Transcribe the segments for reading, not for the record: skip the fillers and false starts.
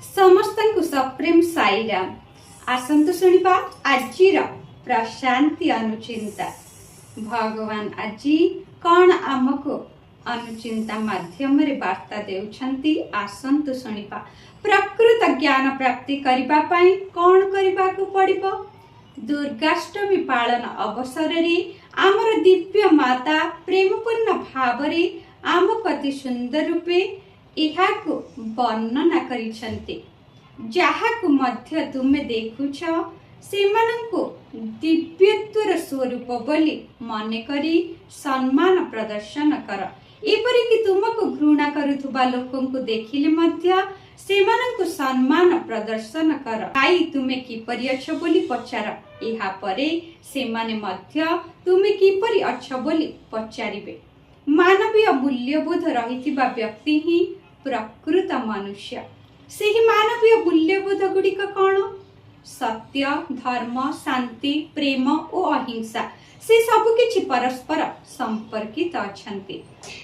समस्त को सप्रेम साईराम। आसंतु शुणिबा आजिर प्रशांति अनुचिंता। भगवान आजी कौन आमको अनुचिंता माध्यम रे वार्ता देउछंती आसंतु शुणिबा। प्रकृत ज्ञान प्राप्ति करिबा पई कौन करिबा को पड़िबो। दुर्गाष्टमी पालन अवसर रे आमर दिव्य माता प्रेमपूर्ण भाव रे आम प्रति सुंदर रूपे इहाकु वर्णना करिसंती। जहाकु मध्य तुमे देखुछ सेमानंकु दिव्यत्वर स्वरूप बोली मने करी सम्मान प्रदर्शन कर। एपरिक तुमको घृणा करुथुबा लोकंकु देखिले मध्य सेमानंकु सम्मान प्रदर्शन कर। भाई तुमे किपरि अछ बोली पचार। एहा परे सेमाने मध्य तुमे किपरि अछ बोली पचारिबे। मानवीय मूल्यबोध रहिथिबा व्यक्ति ही प्रकृत मनुष्य। सेही मानवीय मूल्यबोध गुड़िक कौन? सत्य, धर्म, शांति, प्रेम और अहिंसा। से सबु किछि परस्पर संपर्कित अछंती।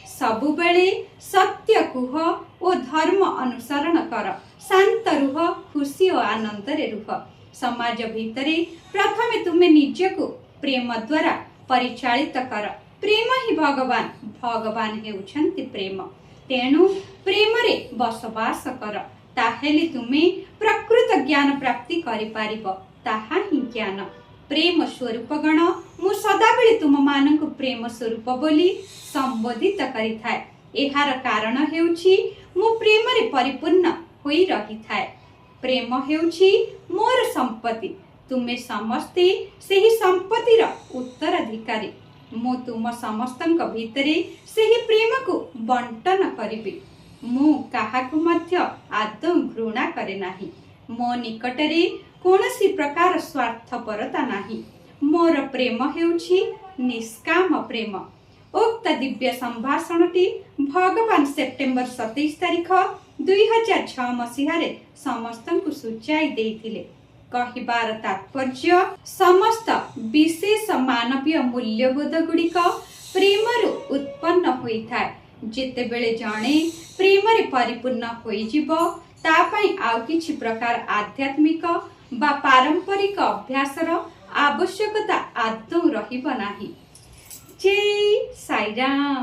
सबु बेले सत्य कुह और धर्म अनुसरण कर। शांत रुह, खुशी और आनंद रे रुह। समाज भितरे प्रथमे तुमे निजको प्रेम द्वारा परिचालित कर। प्रेम ही भगवान। भगवान हेउछंती प्रेम। तेणु प्रेम रे बसवास कर। ताहेले तुमे प्रकृत ज्ञान प्राप्ति करि पारिबो। ताहा ही ज्ञान। प्रेम स्वरूप गण मु सदा बेले तुम मानक प्रेम स्वरूप बोली संबोधित करि थाए। एहार कारण हेउछि मु प्रेम रे परिपूर्ण होई रहि थाए। प्रेम हेउछि मोर संपत्ति। तुमे समस्ते सेही संपत्तिर उत्तराधिकारी। मु तुम समस्तंक भितरे सेही प्रेम को बंटन करिबि। मु काहाकु मध्य आदौ घृणा करे नाही। मो निकटरे कोनसी प्रकार स्वार्थपरता नाही। मोर प्रेम हेउछि निष्काम प्रेम। उक्त दिव्य संभाषणटी भगवान सेप्टेम्बर 27 तारिख 2006 मसीहारे समस्तंकु सूचाई देइथिले। कहिबार तात्पर्य समस्त विशेष मानवीय मूल्यबोध गुड़िक प्रेमरु उत्पन्न होई थाए। जेतेबेले जणे प्रेम रे परिपूर्ण होई जिवो ता पई आउ किछि प्रकार आध्यात्मिक बा पारंपरिक अभ्यासर आवश्यकता आदौ रहिबो नाही। जय साईराम।